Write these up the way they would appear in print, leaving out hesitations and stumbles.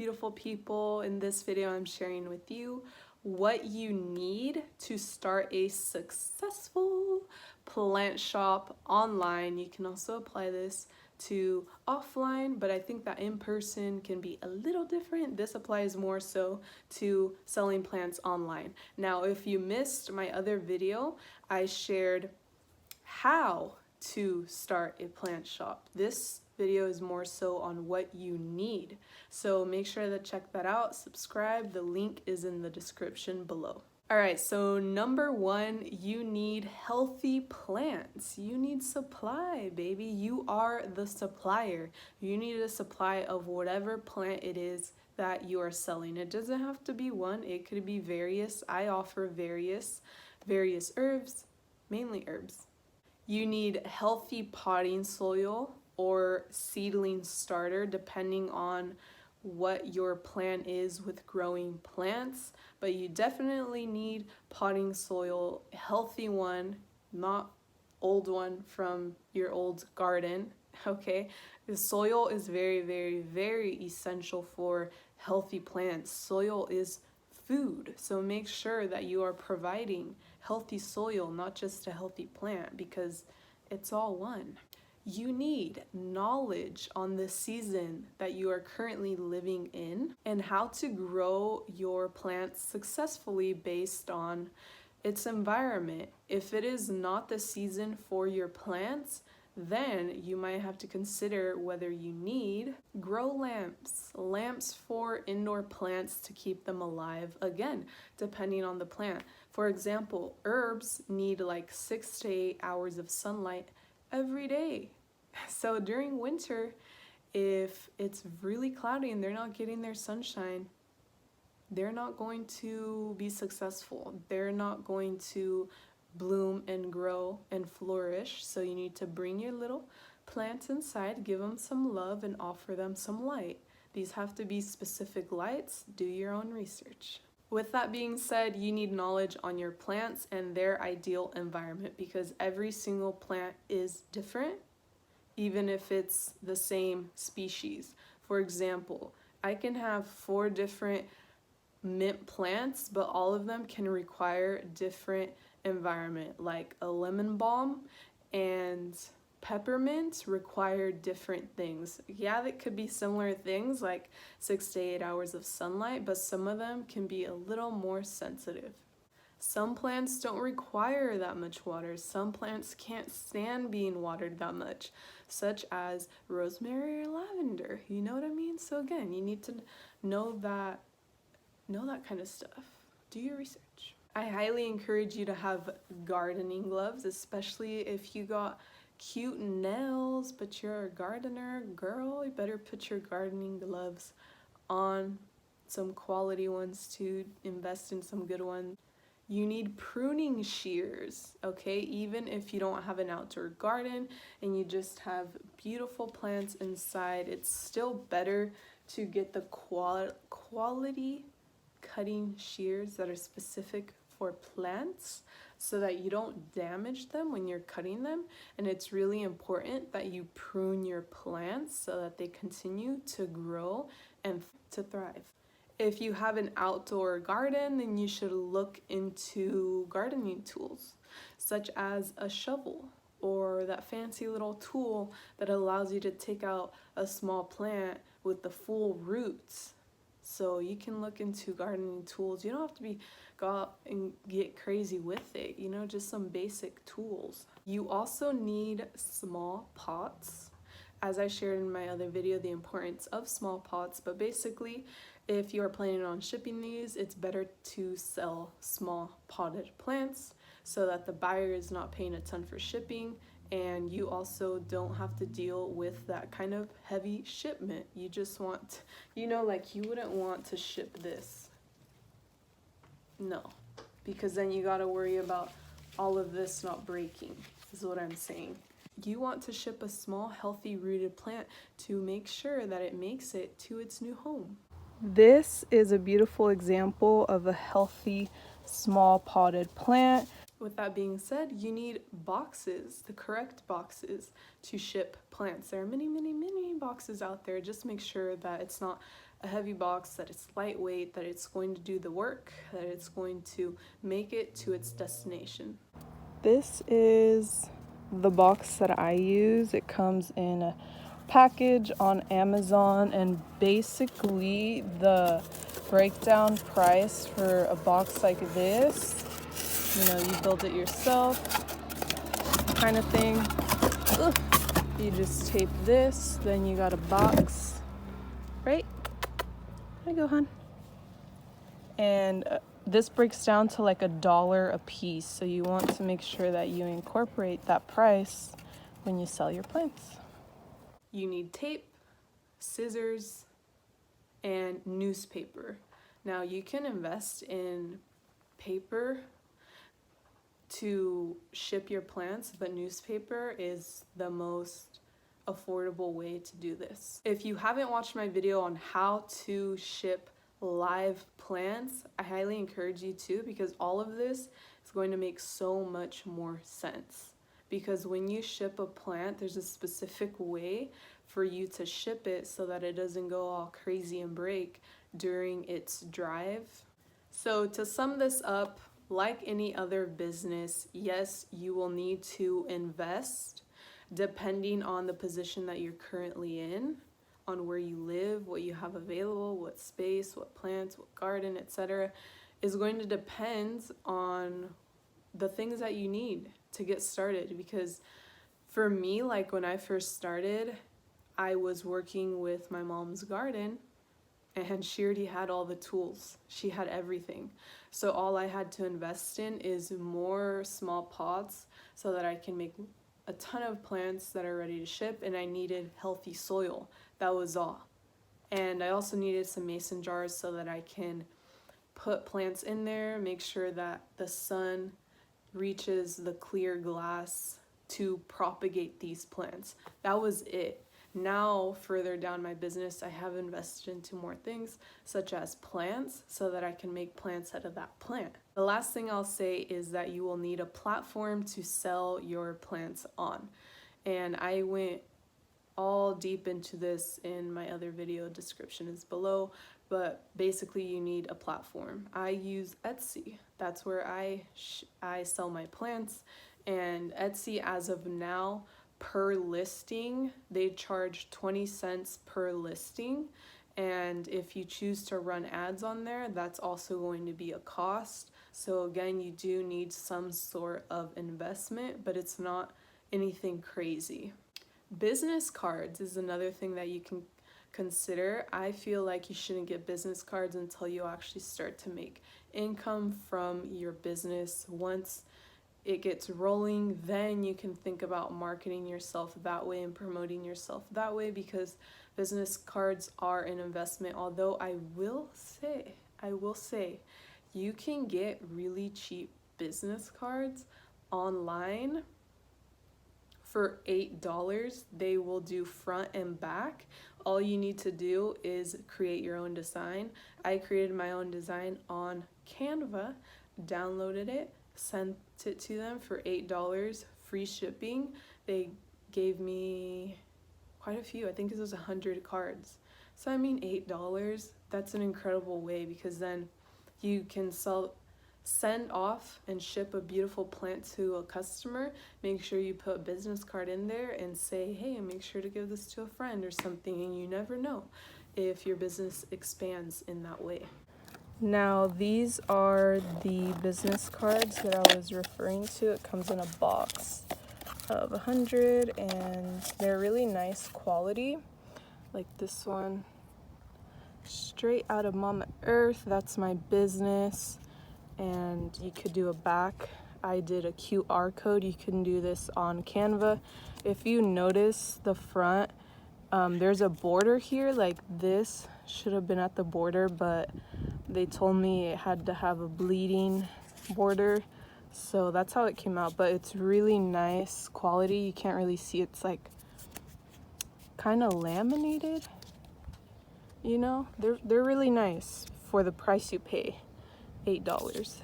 beautiful people. In this video, I'm sharing with you what you need to start a successful plant shop online. You can also apply this to offline, but I think that in person can be a little different. This applies more so to selling plants online. Now, if you missed my other video, I shared how to start a plant shop. This video is more so on what you need. So make sure to check that out, subscribe. The link is in the description below. All right, so number one, you need healthy plants. You need supply, baby. You are the supplier. You need a supply of whatever plant it is that you are selling. It doesn't have to be one, it could be various. I offer various herbs, mainly herbs. You need healthy potting soil or seedling starter, depending on what your plan is with growing plants, but you definitely need potting soil, healthy one, not old one from your old garden. Okay, the soil is very essential for healthy plants. Soil is food, so make sure that you are providing healthy soil, not just a healthy plant, because it's all one. You need knowledge on the season that you are currently living in and how to grow your plants successfully based on its environment. If it is not the season for your plants, then you might have to consider whether you need grow lamps for indoor plants to keep them alive, again, depending on the plant. For example, herbs need like 6 to 8 hours of sunlight every day. So during winter, if it's really cloudy and they're not getting their sunshine, they're not going to be successful. They're not going to bloom and grow and flourish. So you need to bring your little plants inside, give them some love, and offer them some light. These have to be specific lights. Do your own research. With that being said, you need knowledge on your plants and their ideal environment, because every single plant is different, even if it's the same species. For example, I can have 4 different mint plants, but all of them can require different environment. Like a lemon balm and peppermint require different things. Yeah, that could be similar things like 6 to 8 hours of sunlight, but some of them can be a little more sensitive. Some plants don't require that much water. Some plants can't stand being watered that much, such as rosemary or lavender. You know what I mean? So again, you need to know that kind of stuff. Do your research. I highly encourage you to have gardening gloves, especially if you got cute nails, but you're a gardener, girl. You better put your gardening gloves on, some quality ones too. Invest in some good ones. You need pruning shears, okay? Even if you don't have an outdoor garden and you just have beautiful plants inside, it's still better to get the quality cutting shears that are specific for plants so that you don't damage them when you're cutting them. And it's really important that you prune your plants so that they continue to grow and to thrive. If you have an outdoor garden, then you should look into gardening tools, such as a shovel or that fancy little tool that allows you to take out a small plant with the full roots. So you can look into gardening tools. You don't have to go and get crazy with it, you know, just some basic tools. You also need small pots. As I shared in my other video, the importance of small pots, but basically, if you are planning on shipping these, it's better to sell small potted plants so that the buyer is not paying a ton for shipping, and you also don't have to deal with that kind of heavy shipment. You just want, you know, like you wouldn't want to ship this. No, because then you gotta worry about all of this not breaking, is what I'm saying. You want to ship a small, healthy, rooted plant to make sure that it makes it to its new home. This is a beautiful example of a healthy, small potted plant. With that being said, you need boxes, the correct boxes to ship plants. There are many, many, many boxes out there. Just make sure that it's not a heavy box, that it's lightweight, that it's going to do the work, that it's going to make it to its destination. This is the box that I use. It comes in a package on Amazon, and basically the breakdown price for a box like this, you build it yourself kind of thing. Ugh. You just tape this, then you got a box, right? There you go, hon. And this breaks down to like $1 a piece, so you want to make sure that you incorporate that price when you sell your plants. You need tape, scissors, and newspaper. Now you can invest in paper to ship your plants, but newspaper is the most affordable way to do this. If you haven't watched my video on how to ship live plants, I highly encourage you to, because all of this is going to make so much more sense. Because when you ship a plant, there's a specific way for you to ship it so that it doesn't go all crazy and break during its drive. So to sum this up, like any other business, yes, you will need to invest depending on the position that you're currently in, on where you live, what you have available, what space, what plants, what garden, etc. is going to depend on the things that you need to get started. Because for me, like when I first started, I was working with my mom's garden, and she already had all the tools. She had everything. So all I had to invest in is more small pots so that I can make a ton of plants that are ready to ship, and I needed healthy soil. That was all. And I also needed some mason jars so that I can put plants in there, make sure that the sun reaches the clear glass to propagate these plants. That was it. Now, further down my business, I have invested into more things, such as plants, so that I can make plants out of that plant. The last thing I'll say is that you will need a platform to sell your plants on. And I went all deep into this in my other video, description is below, but basically you need a platform. I use Etsy. That's where I sell my plants, and Etsy, as of now, per listing, they charge 20 cents per listing, and if you choose to run ads on there, that's also going to be a cost. So again, you do need some sort of investment, but it's not anything crazy. Business cards is another thing that you can consider. I feel like you shouldn't get business cards until you actually start to make income from your business. Once it gets rolling, then you can think about marketing yourself that way and promoting yourself that way, because business cards are an investment. Although I will say you can get really cheap business cards online for $8. They will do front and back. All you need to do is create your own design. I created my own design on Canva, downloaded it, sent it to them for $8, free shipping. They gave me quite a few. I think it was 100 cards. So I mean, $8, that's an incredible way, because then you can send off and ship a beautiful plant to a customer. Make sure you put a business card in there and say, hey, make sure to give this to a friend or something, and you never know if your business expands in that way. Now, these are the business cards that I was referring to. It comes in a box of 100, and they're really nice quality. Like this one, straight out of Mama Earth. That's my business. And you could do a back. I did a QR code. You can do this on Canva. If you notice the front, there's a border here. Like this should have been at the border, but they told me it had to have a bleeding border, so that's how it came out. But it's really nice quality. You can't really see, it's like kind of laminated, they're really nice for the price you pay, $8.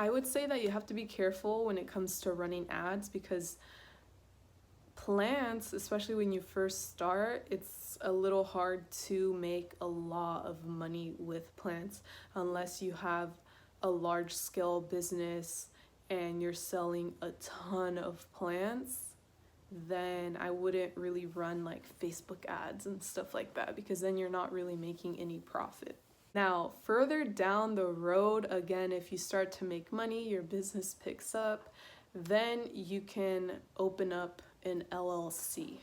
I would say that you have to be careful when it comes to running ads, because plants, especially when you first start, it's a little hard to make a lot of money with plants unless you have a large scale business and you're selling a ton of plants. Then I wouldn't really run like Facebook ads and stuff like that, because then you're not really making any profit. Now, further down the road, again, if you start to make money, your business picks up, then you can open up an LLC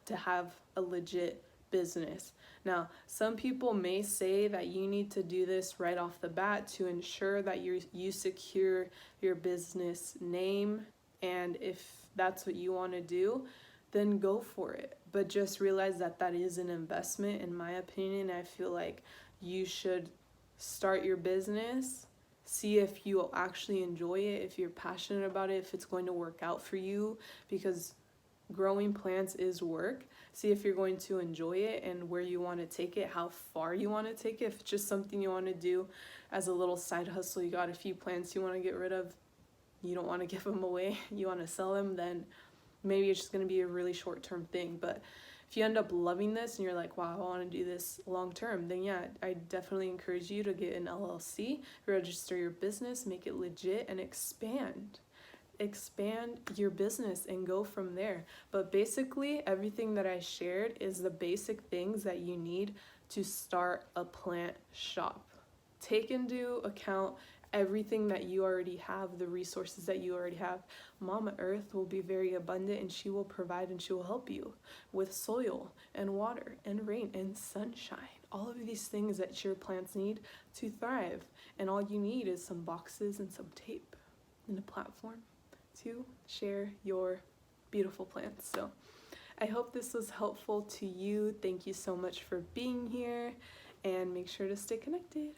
to have a legit business. Now, some people may say that you need to do this right off the bat to ensure that you secure your business name, and if that's what you want to do, then go for it. But just realize that that is an investment. In my opinion, I feel like you should start your business, see if you actually enjoy it, if you're passionate about it, if it's going to work out for you, because growing plants is work. See if you're going to enjoy it and where you want to take it, how far you want to take it. If it's just something you want to do as a little side hustle, you got a few plants you want to get rid of, you don't want to give them away, you want to sell them, then maybe it's just going to be a really short-term thing. But if you end up loving this and you're like, wow, I want to do this long-term, then yeah, I definitely encourage you to get an LLC, register your business, make it legit, and expand your business and go from there. But basically, everything that I shared is the basic things that you need to start a plant shop. Take into account everything that you already have, the resources that you already have. Mama Earth will be very abundant, and she will provide and she will help you with soil and water and rain and sunshine. All of these things that your plants need to thrive. And all you need is some boxes and some tape and a platform to share your beautiful plants. So I hope this was helpful to you. Thank you so much for being here, and make sure to stay connected.